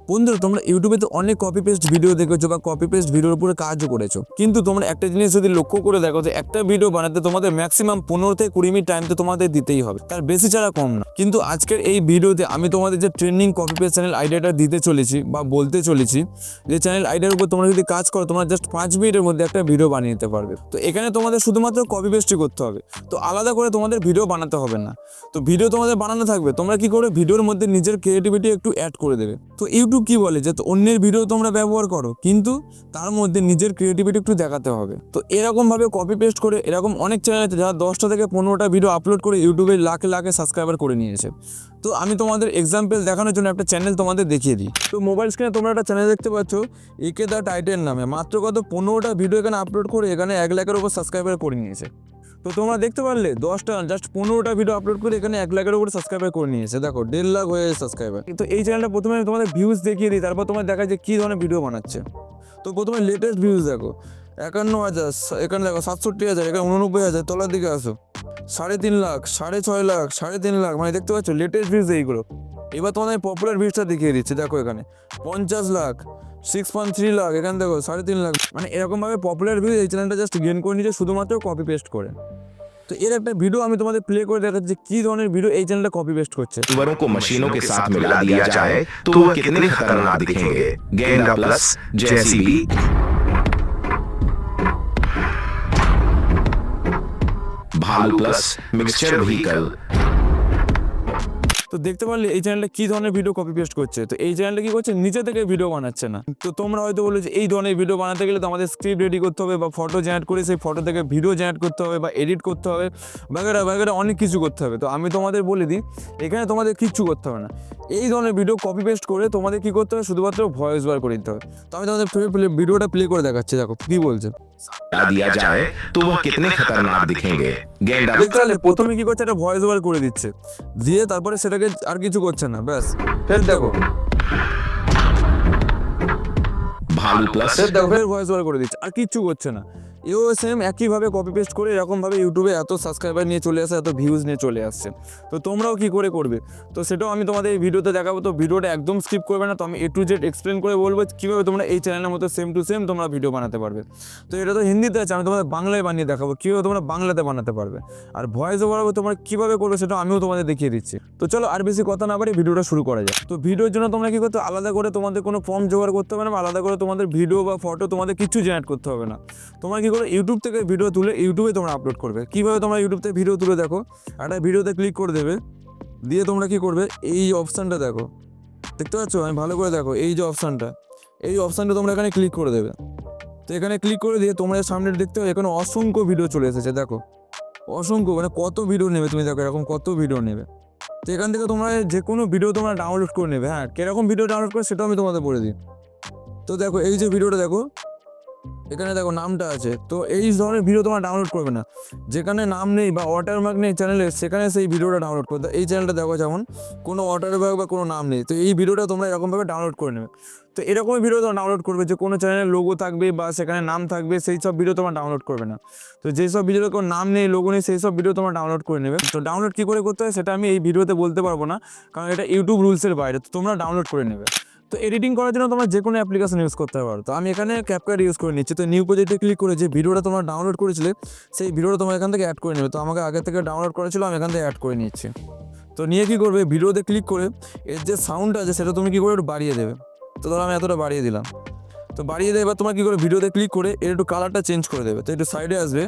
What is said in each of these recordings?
বন্ধুরা তোমরা ইউটিউবে তো অনেক কপি পেস্ট ভিডিও দেখেছো বা কপি পেস্ট ভিডিওর উপরে কাজও করেছো, কিন্তু তোমরা একটা জিনিস যদি লক্ষ্য করে দেখো যে একটা ভিডিও বানাতে তোমাদের ম্যাক্সিমাম 15 থেকে 20 মিনিট টাইম তো তোমাদের দিতেই হবে, তার বেশি ছাড়া কম না। কিন্তু আজকের এই ভিডিওতে আমি তোমাদের যে ট্রেন্ডিং কপি পেস্ট চ্যানেল আইডিয়াটা দিতে চলেছি বা বলতে চলেছি, যে চ্যানেল আইডিয়ার উপর তোমরা যদি কাজ করো তোমরা জাস্ট 5 মিনিটের মধ্যে একটা ভিডিও বানিয়ে নিতে পারবে। তো এখানে তোমাদের শুধুমাত্র কপি পেস্টই করতে হবে, তো আলাদা করে তোমাদের ভিডিও বানাতে হবে না। তো ভিডিও তোমাদের বানানো থাকবে, তোমরা কি করে ভিডিওর মধ্যে নিজের ক্রিয়েটিভিটি একটু অ্যাড করে দেবে। তো ইউটিউব কি বলে যে অন্যের ভিডিও তোমরা ব্যবহার করো, কিন্তু তার মধ্যে নিজের ক্রিয়েটিভিটি একটু দেখাতে হবে। তো এরকমভাবে কপি পেস্ট করে এরকম অনেক চ্যানেল আছে যারা 10টা থেকে 15টা ভিডিও আপলোড করে ইউটিউবে লাখে লাখে সাবস্ক্রাইবার করে নিয়েছে। তো আমি তোমাদের এক্সাম্পল দেখানোর জন্য একটা চ্যানেল তোমাদের দেখিয়ে দিই। তো মোবাইল স্ক্রিনে তোমরা একটা চ্যানেল দেখতে পাচ্ছ, একে দ্য টাইটেন নামে। মাত্র কত 15টা ভিডিও এখানে আপলোড করে এখানে 1 লাখের উপর সাবস্ক্রাইবার করে নিয়েছে। তো তোমরা দেখতে পারলে 10টা জাস্ট 15টা ভিডিও আপলোড করে এখানে 1 লাখের উপরে সাবস্ক্রাইবার করে নিয়েছে। দেখো 1.5 লাখ হয়ে সাবস্ক্রাইবার। তো এই চ্যানেলটা প্রথমে আমি তোমাদের ভিউজ দেখিয়ে দিই, তারপর তোমার দেখা যায় কী ধরনের ভিডিও বানাচ্ছে। তো প্রথমে লেটেস্ট ভিউজ দেখো 51,000, এখানে দেখো 67,000, এখানে 99,000, তলার দিকে আসো 3.5 লাখ, 6.5 লাখ, 3.5 লাখ, মানে দেখতে পাচ্ছ লেটেস্ট ভিউজ এইগুলো। এবার তোমাদের পপুলার ভিউজটা দেখিয়ে দিচ্ছে, দেখো এখানে 50 লাখ, 6.3 লাখ, এখানে দেখো 3.5 লাখ। মানে এরকমভাবে পপুলার ভিউজ এই চ্যানেলটা জাস্ট গেন করে নিচ্ছে শুধুমাত্র কপি পেস্ট করে। তো এর একটা ভিডিও আমি তোমাদের প্লে করে দেখাচ্ছি কি ধরনের ভিডিও এই চ্যানেলটা কপি পেস্ট করছে। जानवरों को मशीनों के साथ मिला दिया जाए तो वह कितने खतरनाक दिखेंगे। गेंडा प्लस, जेसीबी, भालू प्लस, मिक्सचर व्हीकल। তো দেখতে পারলে এই চ্যানেলটা কি ধরনের ভিডিও কপি পেস্ট করছে। তো এই চ্যানেলটা কি করছে, নিজে থেকে ভিডিও বানাচ্ছে না। তো তোমরা হয়তো বলো যে এই ধরনের ভিডিও বানাতে গেলে তো আমাদের স্ক্রিপ্ট রেডি করতে হবে, বা ফটো জেনারেট করে সেই ফটো থেকে ভিডিও জেনারেট করতে হবে, বা এডিট করতে হবে, বাগেরা বাগেরা অনেক কিছু করতে হবে। তো আমি তোমাদের বলে দিই, এখানে তোমাদের কিচ্ছু করতে হবে না। এই ধরনের ভিডিও কপি পেস্ট করে তোমাদের কি করতে হবে, শুধুমাত্র ভয়েস ওভার করে দিতে হবে। তো আমি তোমাদের ভিডিওটা প্লে করে দেখাচ্ছি, দেখো কি বলছে। दिया जाए तो वह कितने खतरनाक दिखेंगे। गेंडा তাহলে প্রথমে কি করছে, একটা ভয়েস ওভার করে দিচ্ছে, দিয়ে তারপরে সেটাকে আর কিছু করছে না, ব্যাস। ফের দেখো, भालू प्लस, দেখো ফের ভয়েস ওভার করে দিচ্ছে, আর কিচ্ছু করছে না। এও সেম একইভাবে কপি পেস্ট করে এরকমভাবে ইউটিউবে এত সাবস্ক্রাইবার নিয়ে চলে আসে, এত ভিউজ নিয়ে চলে আসছে। তো তোমরাও কি করে করবে, তো সেটাও আমি তোমাদের এই ভিডিওতে দেখাবো। তো ভিডিওটা একদম স্কিপ করবে না, তো আমি A to Z এক্সপ্লেন করে বলবো কীভাবে তোমরা এই চ্যানেলের মতো সেম টু সেম তোমরা ভিডিও বানাতে পারবে। তো এটা তো হিন্দিতে আছে, আমি তোমাদের বাংলায় বানিয়ে দেখাবো কীভাবে তোমরা বাংলাতে বানাতে পারবে। আর ভয়েস ওভার তোমরা কীভাবে করবে সেটাও আমিও তোমাদের দেখিয়ে দিচ্ছি। তো চলো আর বেশি কথা না বাড়ি ভিডিওটা শুরু করা যায়। তো ভিডিওর জন্য তোমরা কী করতে, আলাদা করে তোমাদের কোনো ফর্ম জোগাড় করতে হবে না, বা আলাদা করে তোমাদের ভিডিও বা ফটো তোমাদের কিছু জেনারেট করতে হবে না। তোমরা কী করে ইউটিউব থেকে ভিডিও তুলে ইউটিউবে তোমরা আপলোড করবে। কীভাবে তোমরা ইউটিউব থেকে ভিডিও তুলে, দেখো একটা ভিডিওতে ক্লিক করে দেবে, দিয়ে তোমরা কি করবে, এই অপশানটা দেখো, দেখতে পাচ্ছ, আমি ভালো করে দেখো, এই যে অপশানটা, এই অপশানটা তোমরা এখানে ক্লিক করে দেবে। তো এখানে ক্লিক করে দিয়ে তোমরা সামনে দেখতে হবে এখানে অসংখ্য ভিডিও চলে এসেছে, দেখো অসংখ্য, মানে কত ভিডিও নেবে তুমি, দেখো এরকম কত ভিডিও নেবে। তো এখান থেকে তোমরা যে কোনো ভিডিও তোমরা ডাউনলোড করে নেবে। হ্যাঁ, কিরকম ভিডিও ডাউনলোড করে সেটাও আমি তোমাদের বলে দিই। তো দেখো এই যে ভিডিওটা দেখো, এখানে দেখো নামটা আছে। তো এই ধরনের ভিডিও তোমরা ডাউনলোড করবে না, যেখানে নাম নেই বা ওয়াটারমার্ক নেই চ্যানেলে, সেখানে সেই ভিডিওটা ডাউনলোড করতে। এই চ্যানেলটা দেখো যেমন কোনো ওয়াটারমার্ক বা কোনো নাম নেই, তো এই ভিডিওটা তোমরা এরকমভাবে ডাউনলোড করে নেবে। তো এরকমই ভিডিও তোমরা ডাউনলোড করবে, যে কোনো চ্যানেলের লোগো থাকবে বা সেখানে নাম থাকবে, সেই সব ভিডিও তোমরা ডাউনলোড করবে না। তো যেই সব ভিডিওর কোনো নাম নেই, লোগো নেই, সেই সব ভিডিও তোমরা ডাউনলোড করে নেবে। তো ডাউনলোড কী করে করতে হয় সেটা আমি এই ভিডিওতে বলতে পারবো না, কারণ এটা ইউটিউব রুলসের বাইরে। তো তোমরা ডাউনলোড করে নেবে। তো এডিটিং করার জন্য তোমরা যে কোনো অ্যাপ্লিকেশন ইউজ করতে পারো। তো আমি এখানে ক্যাপকাট ইউজ করে নিচ্ছি। তো নিউ প্রজেক্টে ক্লিক করে যে ভিডিওটা তোমরা ডাউনলোড করেছিলে সেই ভিডিওটা তোমরা এখান থেকে অ্যাড করে নেবে। তো আমাকে আগে থেকে ডাউনলোড করেছিল, আমি এখান থেকে অ্যাড করে নিচ্ছি। তো নিয়ে কী করবে, ভিডিওতে ক্লিক করে এর যে সাউন্ড আছে সেটা তুমি কী করে একটু বাড়িয়ে দেবে। তো ধরো আমি এতটা বাড়িয়ে দিলাম। তো বাড়িয়ে দেবে, এবার তোমার কী করে ভিডিওতে ক্লিক করে এর একটু কালারটা চেঞ্জ করে দেবে। তো একটু সাইডে আসবে,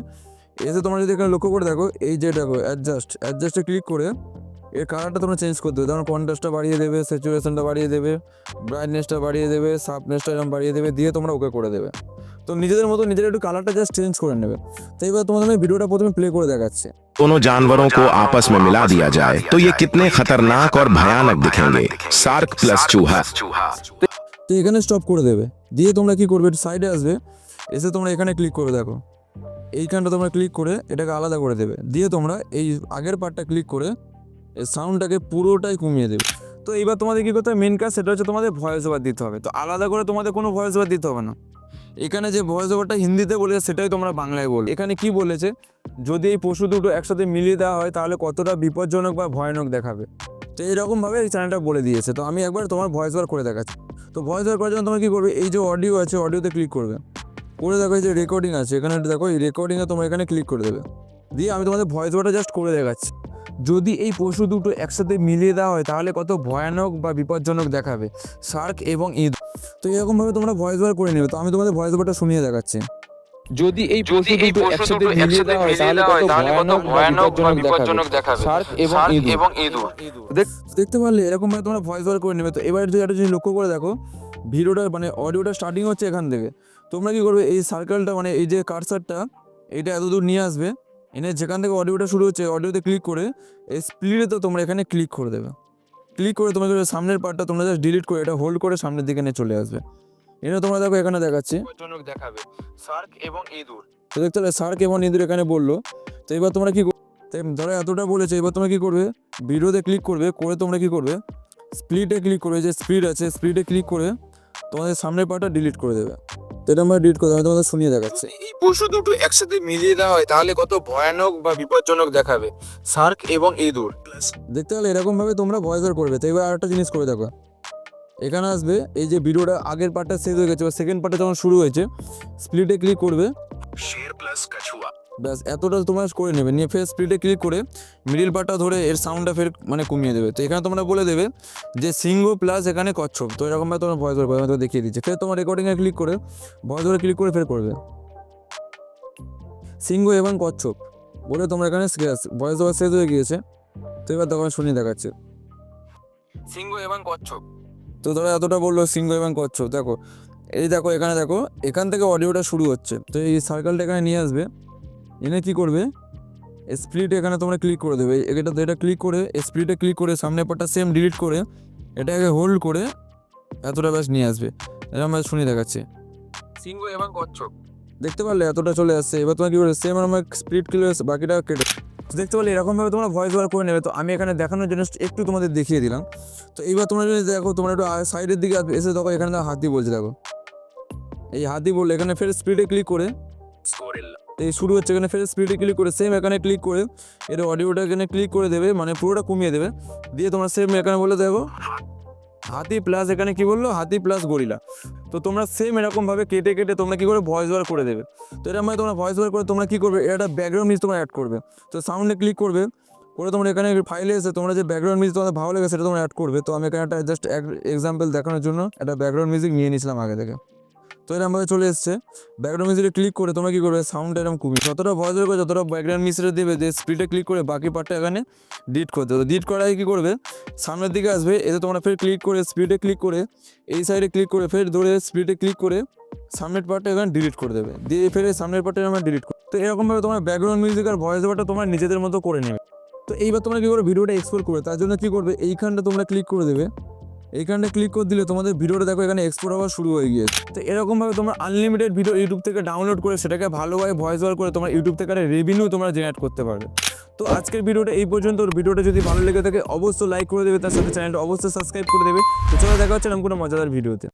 এসে তোমরা যদি এখানে লক্ষ্য করে দেখো, এই যে দেখো অ্যাডজাস্টে ক্লিক করে এর কালারটা তোমরা চেঞ্জ করতে দেবে। যেমন কন্ট্রাস্টটা বাড়িয়ে দেবে, স্যাচুরেশনটা বাড়িয়ে দেবে, ব্রাইটনেসটা বাড়িয়ে দেবে, শার্পনেসটা এরকম বাড়িয়ে দেবে, দিয়ে তোমরা ওকে করে দেবে। তো নিজেদের মতো নিজের একটু কালারটা জাস্ট চেঞ্জ করে নেবে। তো এবার তোমাদের আমি ভিডিওটা প্রথমে প্লে করে দেখাচ্ছি। दोनों जानवरों को आपस में मिला दिया जाए तो ये कितने खतरनाक और भयानक दिखेंगे। शार्क प्लस चूहा। তো এখানে স্টপ করে দেবে, দিয়ে তোমরা কি করবে, সাইডে আসবে, এসে তোমরা এখানে ক্লিক করে দেখো, এইখানটা তোমরা ক্লিক করে এটাকে আলাদা করে দেবে, দিয়ে তোমরা এই আগের পার্টটা ক্লিক করে এই সাউন্ডটাকে পুরোটাই কমিয়ে দেবে। তো এইবার তোমাদের কী করতে হবে, মেন কাজ সেটা হচ্ছে তোমাদের ভয়েস ওভার দিতে হবে। তো আলাদা করে তোমাদের কোনো ভয়েস ওভার দিতে হবে না। এখানে যে ভয়েস ওভারটা হিন্দিতে বলেছে সেটাই তোমরা বাংলায় বলো। এখানে কি বলেছে, যদি এই পশু দুটো একসাথে মিলিয়ে দেওয়া হয় তাহলে কতটা বিপজ্জনক বা ভয়ানক দেখাবে। তো এরকমভাবে এই চ্যানেলটা বলে দিয়েছে। তো আমি একবার তোমার ভয়েস ওভার করে দেখাচ্ছি। তো ভয়েস ওভার করার জন্য তোমরা কী করবে, এই যে অডিও আছে অডিওতে ক্লিক করবে, করে দেখো এই যে রেকর্ডিং আছে এখানে দেখো, এই রেকর্ডিংয়ে তোমরা এখানে ক্লিক করে দেবে। দিয়ে আমি তোমাদের ভয়েস ওভারটা জাস্ট করে দেখাচ্ছি। যদি এই পশু দুটো একসাথে মিলিয়ে দেওয়া হয় তাহলে কত ভয়ানক বা বিপজ্জনক দেখাবে শার্ক এবং ইঁদুর। তো এরকমভাবে তোমরা ভয়েস ওভার করে নেবে। তো আমি তোমাদের ভয়েস ওভারটা শুনিয়ে দেখাচ্ছি। যদি এই পশু দুটো একসাথে মিলিয়ে দেওয়া হয় তাহলে কত ভয়ানক বা বিপজ্জনক দেখাবে শার্ক এবং ইঁদুর। দেখতে পারলে এরকমভাবে তোমরা ভয়েস ওভার করে নেবে। তো এবার যদি একটা জিনিস লক্ষ্য করে দেখো, ভিডিওটা মানে অডিওটা স্টার্টিং হচ্ছে এখান থেকে। তোমরা কি করবে, এই সার্কেলটা মানে এই যে কার্সারটা এটা এত দূর নিয়ে আসবে, এনে যেখান থেকে অডিওটা শুরু হচ্ছে অডিওতে ক্লিক করে এই স্প্লিটে তো তোমরা এখানে ক্লিক করে দেবে। ক্লিক করে তোমরা সামনের পার্টটা তোমরা জাস্ট ডিলিট করে এটা হোল্ড করে সামনের দিকে নিয়ে চলে আসবে। এটা তোমরা দেখো এখানে দেখাচ্ছি দেখাবে শার্ক এবং ইঁদুর। তো দেখতে পেলে শার্ক এবং ইঁদুর এখানে বললো। তো এবার তোমরা কি ধরো এতটা বলেছে, এবার তোমরা কি করবে, ভিডিওতে ক্লিক করবে, করে তোমরা কি করবে, স্প্লিটে ক্লিক করবে, যে স্প্লিট আছে স্প্লিটে ক্লিক করে তোমাদের সামনের পার্টটা ডিলিট করে দেবে। তো এটা আমরা ডিলিট করে আমি তোমাদের শুনিয়ে দেখাচ্ছি। এই পশু দুটো একসাথে মিলিয়ে দেওয়া হয় তাহলে কত ভয়ানক বা বিপজ্জনক দেখাবে শার্ক এবং ইঁদুর। দেখতে গেলে এরকম ভাবে তোমরা ভয়েস ওভার করবে। তো এবার আরেকটা জিনিস করে দেখো, এখানে আসবে এই যে ভিডিওটা আগের পার্টটা শেষ হয়ে গেছে বা সেকেন্ড পার্টটা যখন শুরু হয়েছে, স্প্লিটে ক্লিক করবে, शेर प्लस कछुआ। ব্যাস এতটা তোমরা করে নেবে। নিয়ে ফের স্প্লিটে ক্লিক করে মিডিল পার্টটা ধরে এর সাউন্ডটা ফের মানে কমিয়ে দেবে। তো এখানে তোমরা বলে দেবে যে সিংহ প্লাস এখানে কচ্ছপ। তো এরকমভাবে তোমরা ভয়েস ওভার করবে, আমি তো দেখিয়ে দিচ্ছি। ফের তোমার রেকর্ডিংয়ে ক্লিক করে ভয়েস ওভারে ক্লিক করে ফের করবে সিংহ এবং কচ্ছপ বলে তোমরা এখানে ভয়েস ওভার শেষ হয়ে গিয়েছে। তো এবার তখন শুনিয়ে দেখাচ্ছে সিংহ এবং কচ্ছপ। তো ধরো এতটা বললো সিংহ এবং কচ্ছপ। দেখো এই দেখো এখানে দেখো এখান থেকে অডিওটা শুরু হচ্ছে। তো এই সার্কেলটা এখানে নিয়ে আসবে, এনে কি করবে, স্প্লিট এখানে তোমরা ক্লিক করে দেবে। এটা ক্লিক করে স্প্লিটে ক্লিক করে সামনের পার্টটা সেম ডিলিট করে এটাকে হোল্ড করে এতটা ব্যাস নিয়ে আসবে। এটা আমরা শুনে দেখাচ্ছি সিংহ এবং কচ্ছপ। দেখতে পারলে এতটা চলে আসছে। এবার তোমরা কি করে সেম আমার স্প্লিট ক্লিক বাকিটা কেটে দেখতে পারলে এরকমভাবে তোমরা ভয়েস ওভার করে নেবে। তো আমি এখানে দেখানোর জন্য একটু তোমাদের দেখিয়ে দিলাম। তো এইবার তোমরা যদি দেখো, তোমরা একটু সাইডের দিকে এসে দেখো এখানে হাতি বলছে, দেখো এই হাতি বললে এখানে ফের স্প্লিটে ক্লিক করে এই শুরু হচ্ছে, এখানে ফের স্প্লিটে ক্লিক করে সেম এখানে ক্লিক করে এর অডিওটা এখানে ক্লিক করে দেবে, মানে পুরোটা কমিয়ে দেবে। দিয়ে তোমরা সেম এখানে বলে দেখো হাতি প্লাস এখানে কি বললো, হাতি প্লাস গরিলা। তো তোমরা সেম এরকমভাবে কেটে কেটে তোমরা কি করে ভয়েস ওভার করে দেবে। তো এরকম ভাবে তোমরা ভয়েস ওভার করে তোমরা কি করবে, এটা ব্যাকগ্রাউন্ড মিউজিক তোমরা অ্যাড করবে। তো সাউন্ডে ক্লিক করবে, করে তোমরা এখানে ফাইলে এসে তোমরা যে ব্যাকগ্রাউন্ড মিউজিক তোমাদের ভালো লাগে সেটা তোমরা অ্যাড করবে। তো আমি এখানে একটা জাস্ট এক্সাম্পল দেখানোর জন্য একটা ব্যাকগ্রাউন্ড মিউজিক নিয়ে নিয়েছিলাম আগে থেকে। তো এরকমভাবে চলে এসছে। ব্যাকগ্রাউন্ড মিউজিকে ক্লিক করে তোমরা কী করবে, সাউন্ডটা এরকম কমিয়ে যতটা ভয়েস ওভার করে যতটা ব্যাকগ্রাউন্ড মিউজিকটা দেবে, যে স্প্লিটে ক্লিক করে বাকি পার্টটা এখানে ডিলিট করতে হবে। ডিলিট করায় কী করবে, সামনের দিকে আসবে, এতে তোমরা ফের ক্লিক করে স্প্লিটে ক্লিক করে এই সাইডে ক্লিক করে ফের ধরে স্প্লিটে ক্লিক করে সামনের পার্টটা এখানে ডিলিট করে দেবে। দিয়ে ফের সামনের পার্টটা আমরা ডিলিট করো। তো এরকমভাবে তোমার ব্যাকগ্রাউন্ড মিউজিক আর ভয়েস ওভারটা তোমরা নিজেদের মতো করে নেবে। তো এইবার তোমরা কী করবে, ভিডিওটা এক্সপোর্ট করে তার জন্য কী করবে, এইখানটা তোমরা ক্লিক করে দেবে। এইখানটা ক্লিক করে দিলে তোমাদের ভিডিওটা দেখো এখানে এক্সপোর্ট হওয়া শুরু হয়ে গিয়েছে। তো এরকমভাবে তোমরা আনলিমিটেড ভিডিও ইউটিউব থেকে ডাউনলোড করে সেটাকে ভালোভাবে ভয়েস ওভার করে তোমরা ইউটিউব থেকে একটা রেভিনিউ তোমরা জেনারেট করতে পারবে। তো আজকের ভিডিওটা এই পর্যন্ত। ভিডিওটা যদি ভালো লেগে থাকে অবশ্যই লাইক করে দেবে, তার সাথে চ্যানেলটা অবশ্যই সাবস্ক্রাইব করে দেবে। তো চলো দেখা হচ্ছে এরকম কোনো মজাদার ভিডিওতে।